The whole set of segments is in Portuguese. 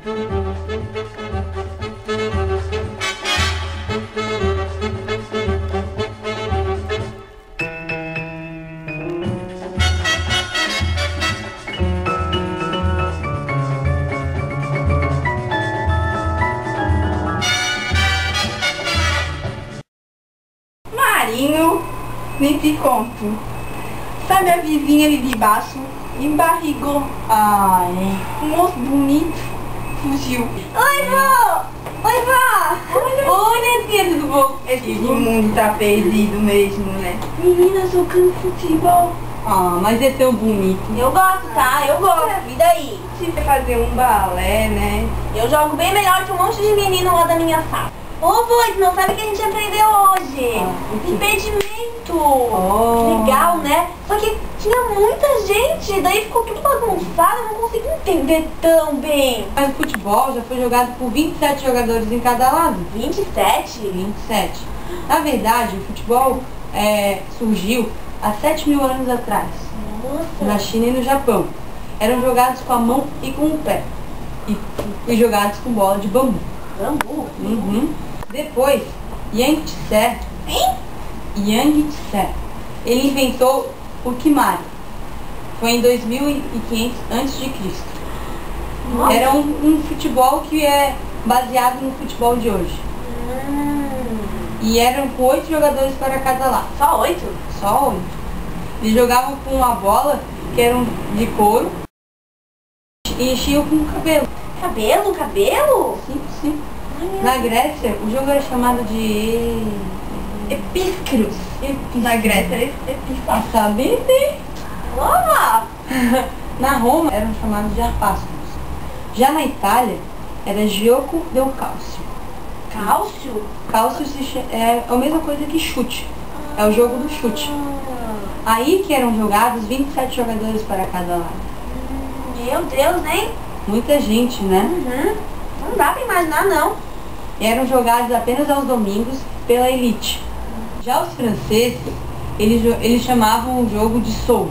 Marinho, nem te conto. Sabe a vizinha ali de baixo? Embarrigou. Ai, um moço bonito fugiu. Oi, vó! Oi, vó! Oi, netinha, tudo bom? Esse mundo tá perdido mesmo, né? Menina, jogando futebol. Ah, mas é tão bonito. Eu gosto, tá? Eu gosto. E daí? Se você fazer um balé, né? Eu jogo bem melhor que um monte de menino lá da minha sala. Ô, vô, não sabe o que a gente aprendeu hoje? Impedimento. Legal, né? Só que tinha muita gente, daí ficou tudo bagunçado, eu não consegui entender tão bem. Mas o futebol já foi jogado por 27 jogadores em cada lado. 27? 27. Na verdade, o futebol surgiu há 7.000 anos atrás. Nossa. Na China e no Japão. Eram jogados com a mão e com o pé. E jogados com bola de bambu. Bambu? Uhum. Depois, Yang Tse, ele inventou o Kimari. Foi em 2500 a.C. Era um futebol que é baseado no futebol de hoje. E eram com 8 jogadores para cada lado. Só 8? Só 8. Eles jogavam com uma bola que era de couro e enchiam com o cabelo. Cabelo? Cabelo? Sim, sim. Na Grécia, o jogo era chamado de Epíscros. Na Grécia era Epíscros. Sabe? Toma! Na Roma eram chamados de Arpásculos. Já na Itália era Gioco del Calcio. Cálcio? Cálcio é a mesma coisa que chute. É o jogo do chute. Aí que eram jogados 27 jogadores para cada lado. Meu Deus, hein? Muita gente, né? Não dá pra imaginar, não. Eram jogados apenas aos domingos pela elite. Já os franceses, eles chamavam o jogo de soul.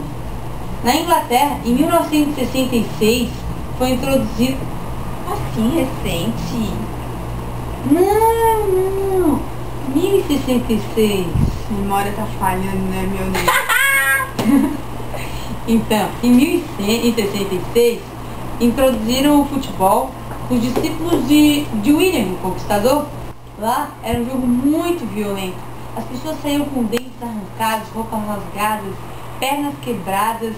Na Inglaterra, em 1966, foi introduzido assim, recente. Não, 1066. A memória tá falhando, né, meu Deus? Então, em 1166, introduziram o futebol os discípulos de William, o Conquistador. Lá era um jogo muito violento. As pessoas saíam com dentes arrancados, roupas rasgadas, pernas quebradas.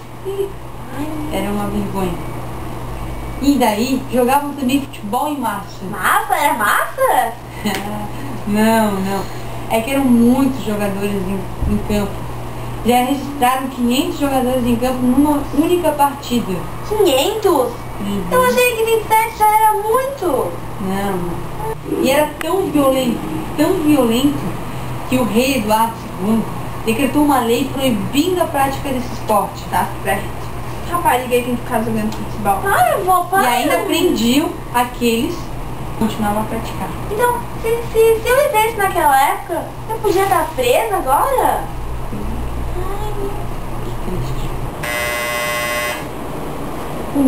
Era uma vergonha. E daí, jogavam também futebol em massa. Massa? Era massa? Não. É que eram muitos jogadores em campo. Já registraram 500 jogadores em campo numa única partida. 500? Eu achei que 27 já era muito. Não. E era tão violento, que o rei Eduardo II decretou uma lei proibindo a prática desse esporte. Tá certo. Rapariga aí tem que ficar jogando futebol. Eu vou parar. E ainda prendiam aqueles que continuavam a praticar. Então, se eu vivesse naquela época, eu podia estar presa agora?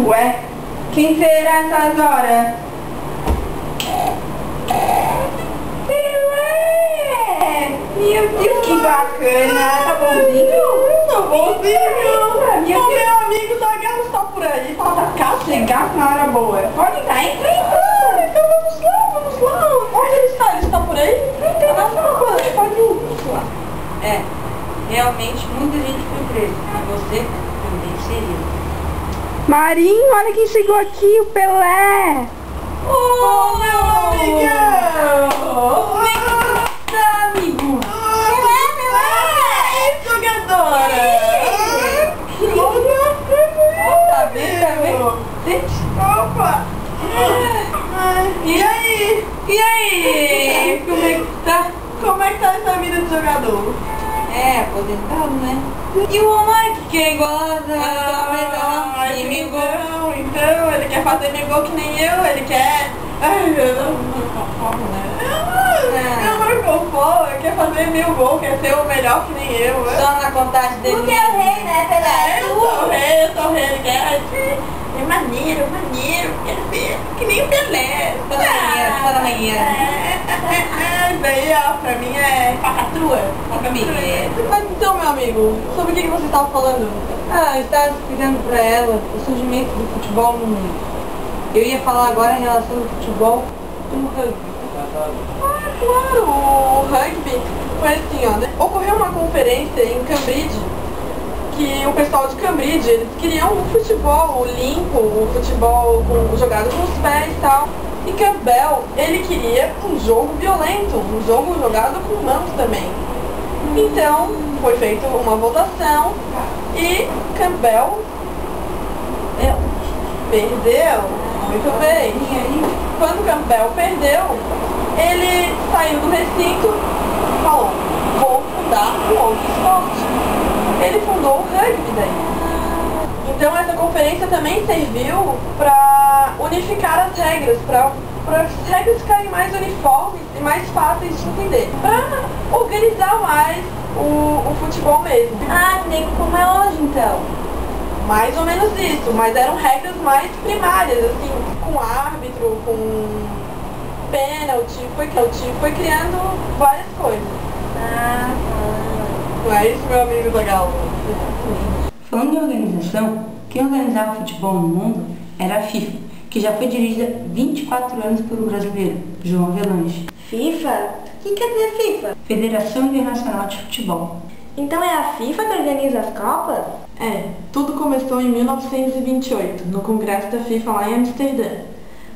Ué, quem será essas horas? Meu Deus, que bacana! Tá bonzinho? Tá bonzinho! O meu amigo Zagallo está por aí. Falta cá chegar com a hora boa. Pode entrar, entra. Então vamos lá. Onde ele está? Ele está por aí? Pode ir. Vamos lá. Realmente muita gente foi presa. E você também seria. Marinho, olha quem chegou aqui, o Pelé! Oh, meu amigão! Amigo! Pelé! Jogadora! Tá vendo? Opa! E aí? Como é que tá? Como é que tá essa vida de jogador? Aposentado, né? E o Omar que quer igual a então, ele quer fazer meu gol que nem eu, ele quer... Eu quer fazer meu gol, quer ser o melhor que nem eu. Só na contagem dele. Porque é o rei, né, Pelé? Eu sou o rei, ele quer... É maneiro, quer ser... que nem o Pelé. Toda manhã. Daí, ó, pra mim é pacatrua. Mas então, meu amigo, sobre o que você estava falando? Ah, eu estava explicando pra ela o surgimento do futebol no mundo. Eu ia falar agora em relação ao futebol com o rugby. Ah, claro, o rugby foi assim, ó, né? Ocorreu uma conferência em Cambridge, que o pessoal de Cambridge, eles queriam um futebol limpo, um futebol jogado com os pés e tal. E Campbell, ele queria um jogo violento, um jogo jogado com mãos também. Então, foi feita uma votação e Campbell perdeu. Muito bem. Quando Campbell perdeu, ele saiu do recinto e falou: vou fundar um outro esporte. Ele fundou o rugby daí. Então essa conferência também serviu para unificar as regras, para as regras ficarem mais uniformes e mais fáceis de entender, para organizar mais o futebol mesmo. Ah, que nem como é hoje então. Mais ou menos isso, mas eram regras mais primárias, assim, com árbitro, com pênalti, foi criando várias coisas. Ah, Não é isso, meu amigo Zagallo? Falando em organização, quem organizava o futebol no mundo era a FIFA, que já foi dirigida 24 anos pelo brasileiro, João Avelange. FIFA? O que quer dizer FIFA? Federação Internacional de Futebol. Então é a FIFA que organiza as Copas? É, tudo começou em 1928, no Congresso da FIFA lá em Amsterdã.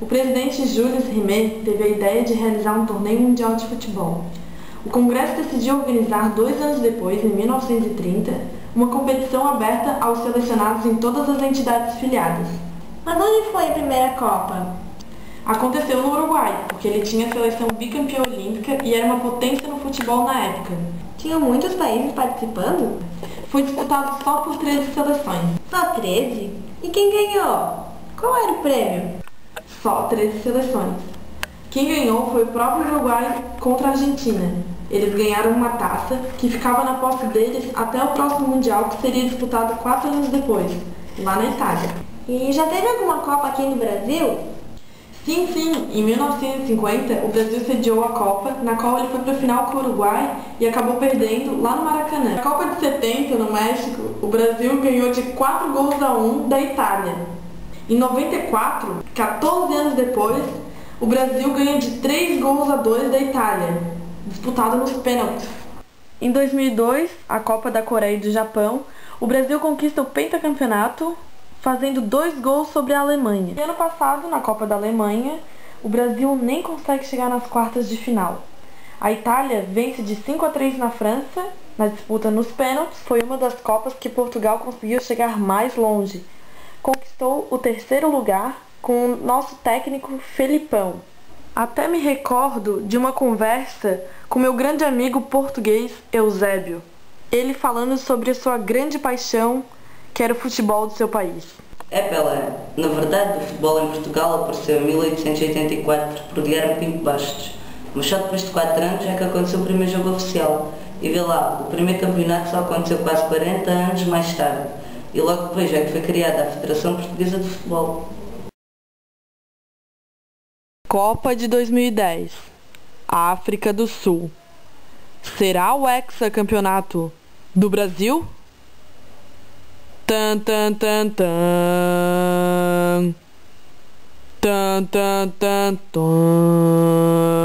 O presidente Julius Rimet teve a ideia de realizar um torneio mundial de futebol. O Congresso decidiu organizar 2 anos depois, em 1930, uma competição aberta aos selecionados em todas as entidades filiadas. Mas onde foi a primeira Copa? Aconteceu no Uruguai, porque ele tinha a seleção bicampeã olímpica e era uma potência no futebol na época. Tinham muitos países participando? Foi disputado só por 13 seleções. Só 13? E quem ganhou? Qual era o prêmio? Só 13 seleções. Quem ganhou foi o próprio Uruguai contra a Argentina. Eles ganharam uma taça que ficava na posse deles até o próximo Mundial, que seria disputado 4 anos depois, lá na Itália. E já teve alguma Copa aqui no Brasil? Sim, em 1950 o Brasil sediou a Copa, na qual ele foi para a final com o Uruguai e acabou perdendo lá no Maracanã. Na Copa de 70, no México, o Brasil ganhou de 4-1 da Itália. Em 94, 14 anos depois, o Brasil ganha de 3-2 da Itália, disputado nos pênaltis. Em 2002, a Copa da Coreia e do Japão, o Brasil conquista o pentacampeonato, fazendo 2 gols sobre a Alemanha. E ano passado, na Copa da Alemanha, o Brasil nem consegue chegar nas quartas de final. A Itália vence de 5-3 na França, na disputa nos pênaltis. Foi uma das Copas que Portugal conseguiu chegar mais longe. Conquistou o 3º lugar com o nosso técnico Felipão. Até me recordo de uma conversa com meu grande amigo português Eusébio. Ele falando sobre a sua grande paixão, que era o futebol do seu país. Pelé. Na verdade, o futebol em Portugal apareceu em 1884 por Guilherme Pinto Bastos, mas só depois de 4 anos é que aconteceu o primeiro jogo oficial. E vê lá, o primeiro campeonato só aconteceu quase 40 anos mais tarde, e logo depois é que foi criada a Federação Portuguesa de Futebol. Copa de 2010. África do Sul. Será o hexacampeonato do Brasil? Tan tan tan tan. Tan tan tan tan.